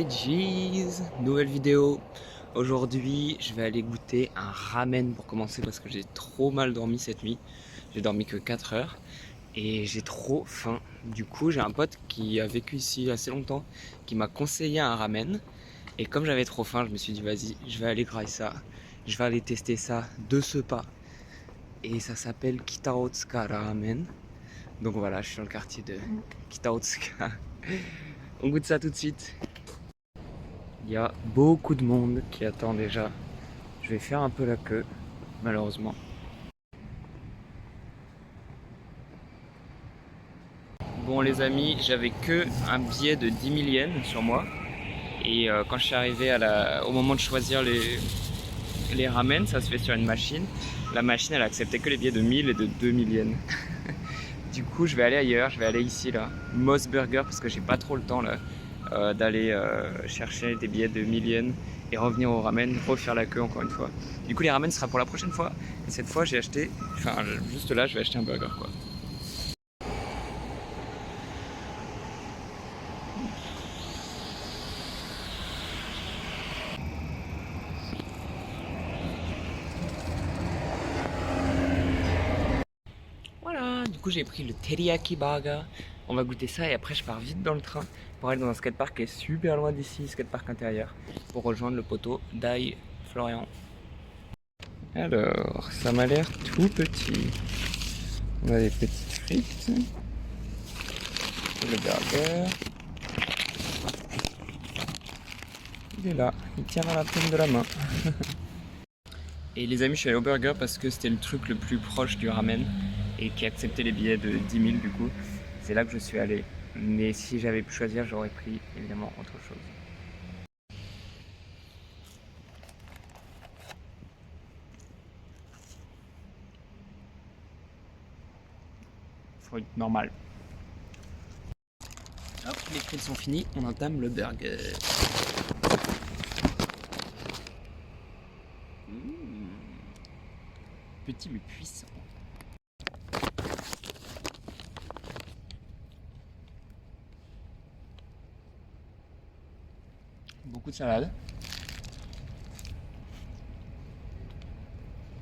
les G's, nouvelle vidéo. Aujourd'hui, je vais aller goûter un ramen pour commencer parce que j'ai trop mal dormi cette nuit. J'ai dormi que 4 heures et j'ai trop faim. Du coup, j'ai un pote qui a vécu ici assez longtemps qui m'a conseillé un ramen. Et comme j'avais trop faim, je me suis dit vas-y, je vais aller grailler ça. Je vais aller tester ça de ce pas. Et ça s'appelle Kitaotsuka Ramen. Donc voilà, je suis dans le quartier de Kitaotsuka. On goûte ça tout de suite. Il y a beaucoup de monde qui attend déjà. Je vais faire un peu la queue, malheureusement. Bon les amis, j'avais que un billet de 10 000 yens sur moi. Et quand je suis arrivé au moment de choisir les ramen, ça se fait sur une machine. La machine elle acceptait que les billets de 1000 et de 2000 yens. Du coup je vais aller ailleurs, je vais aller ici là, Moss Burger, parce que j'ai pas trop le temps là d'aller chercher des billets de 1000 yens et revenir au ramen, refaire la queue encore une fois. Du coup les ramen sera pour la prochaine fois. Et cette fois j'ai acheté, enfin juste là je vais acheter un burger quoi. Voilà, du coup j'ai pris le teriyaki burger. On va goûter ça et après je pars vite dans le train pour aller dans un skatepark qui est super loin d'ici, skatepark intérieur, pour rejoindre le poteau d'Aïe Florian. Alors, ça m'a l'air tout petit. On a des petites frites, le burger. Il est là, il tient dans la paume de la main. Et les amis, je suis allé au burger parce que c'était le truc le plus proche du ramen et qui acceptait les billets de 10 000 du coup. C'est là que je suis allé. Mais si j'avais pu choisir, j'aurais pris évidemment autre chose. Fruit normal. Hop, les frites sont finies, on entame le burger. Petit mais puissant. Beaucoup de salade.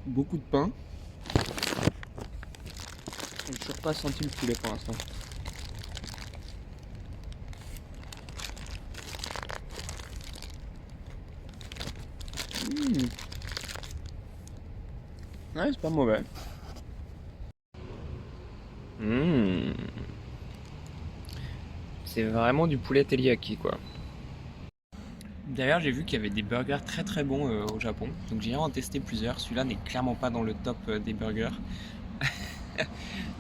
Beaucoup de pain. Je n'ai toujours pas senti le poulet pour l'instant. Ouais, c'est pas mauvais. C'est vraiment du poulet teriyaki quoi. D'ailleurs j'ai vu qu'il y avait des burgers très très bons au Japon. Donc j'irai en tester plusieurs. Celui-là n'est clairement pas dans le top des burgers.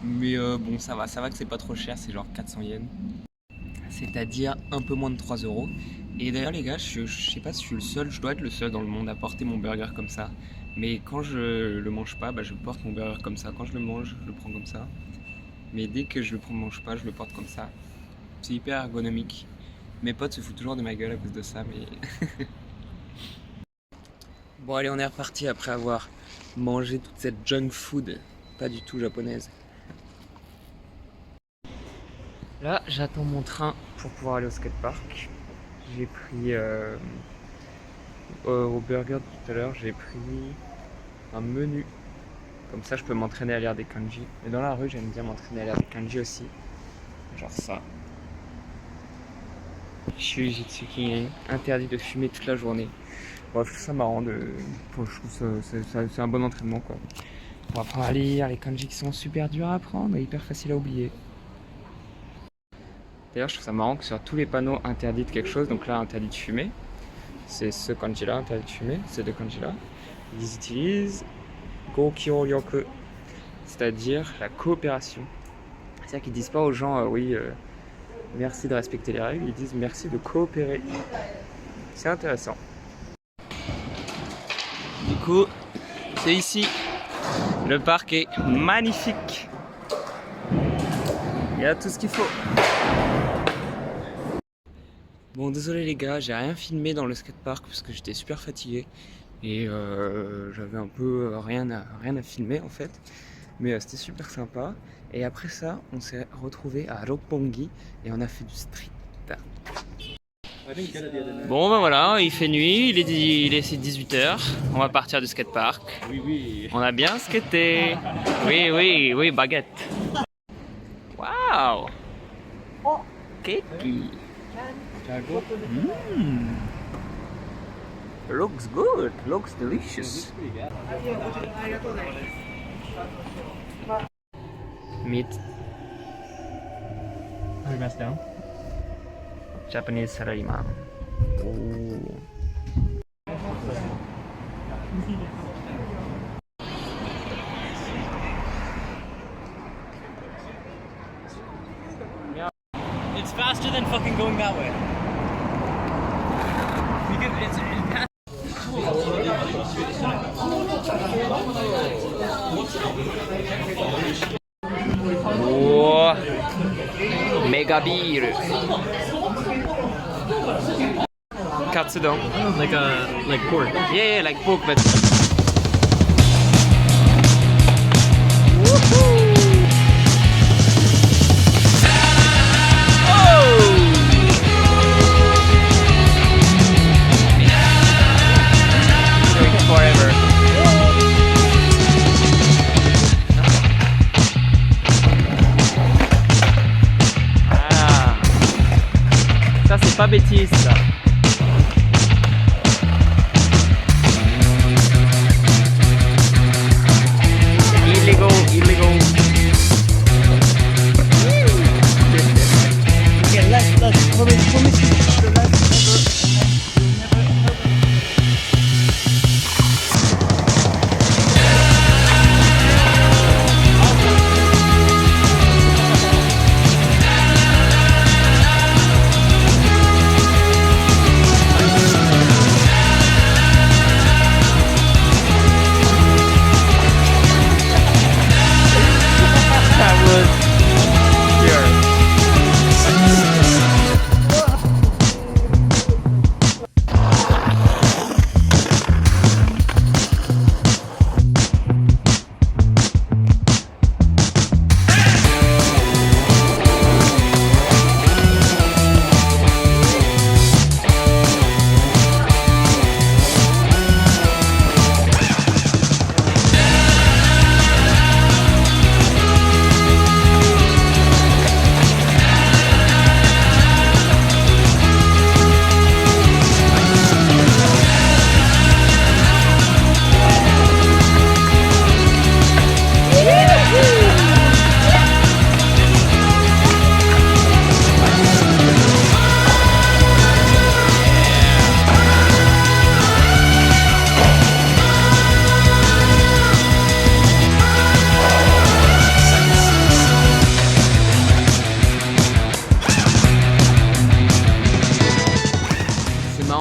Mais bon ça va que c'est pas trop cher, c'est genre 400 yens. C'est-à-dire un peu moins de 3 euros. Et d'ailleurs les gars, je sais pas si je suis le seul, je dois être le seul dans le monde à porter mon burger comme ça. Mais quand je le mange pas, bah, je porte mon burger comme ça. Quand je le mange, je le prends comme ça. Mais dès que je le mange pas, je le porte comme ça. C'est hyper ergonomique. Mes potes se foutent toujours de ma gueule à cause de ça, mais... Bon allez, on est reparti après avoir mangé toute cette junk food, pas du tout japonaise. Là, j'attends mon train pour pouvoir aller au skatepark. J'ai pris au burger tout à l'heure, j'ai pris un menu. Comme ça, je peux m'entraîner à lire des kanji. Et dans la rue, j'aime bien m'entraîner à lire des kanji aussi. Genre ça. Shujitsuki, interdit de fumer toute la journée. Bon, je trouve ça marrant. Je trouve c'est un bon entraînement quoi. On va apprendre à lire les kanji qui sont super durs à apprendre et hyper faciles à oublier. D'ailleurs, je trouve ça marrant que sur tous les panneaux interdit de quelque chose, donc là interdit de fumer, c'est ce kanji là, interdit de fumer, ces deux kanji là, ils utilisent Go-Kyo-Ryoku, c'est-à-dire la coopération. C'est-à-dire qu'ils disent pas aux gens oui, merci de respecter les règles, ils disent merci de coopérer. C'est intéressant. Du coup, c'est ici. Le parc est magnifique. Il y a tout ce qu'il faut. Bon, désolé les gars, j'ai rien filmé dans le skatepark parce que j'étais super fatigué et j'avais un peu rien à filmer en fait. Mais c'était super sympa. Et après ça, on s'est retrouvé à Roppongi et on a fait du street. Bon ben voilà, il fait nuit, il est 18h, on va partir du skatepark. Oui. On a bien skaté. Oui, baguette. Waouh. Keki. Looks good, looks delicious. Meat. Are we messed down? Japanese salaryman. Ooh. It's faster than fucking going that way. Oh, mega beer. Katsudon. Like pork. Yeah, like pork, but. Forever. Ah, ça c'est pas bêtise ça. Illegal. Okay, less. For me, the less.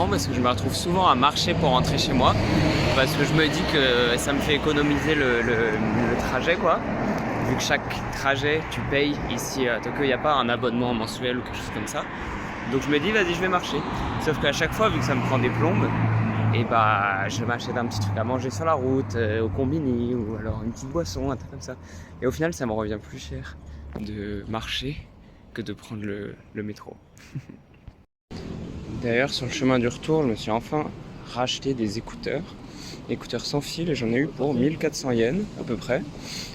Parce que je me retrouve souvent à marcher pour rentrer chez moi parce que je me dis que ça me fait économiser le trajet quoi. Vu que chaque trajet tu payes ici à Tokyo, il n'y a pas un abonnement mensuel ou quelque chose comme ça. Donc je me dis vas-y je vais marcher. Sauf qu'à chaque fois vu que ça me prend des plombes, et bah je m'achète un petit truc à manger sur la route, au combini ou alors une petite boisson, un truc comme ça. Et au final ça me revient plus cher de marcher que de prendre le métro. D'ailleurs, sur le chemin du retour, je me suis enfin racheté des écouteurs sans fil, et j'en ai eu pour 1400 yens à peu près,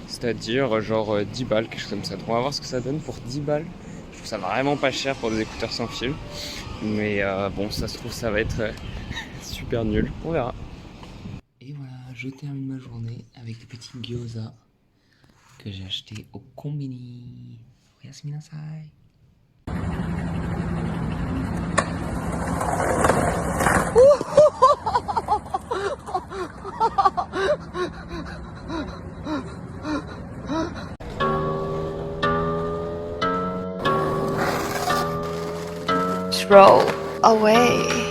c'est-à-dire genre 10 balles, quelque chose comme ça. Donc on va voir ce que ça donne pour 10 balles. Je trouve ça vraiment pas cher pour des écouteurs sans fil, mais bon, ça se trouve, ça va être super nul, on verra. Et voilà, je termine ma journée avec des petits gyoza que j'ai achetés au combini. Oyasuminasai. Throw away.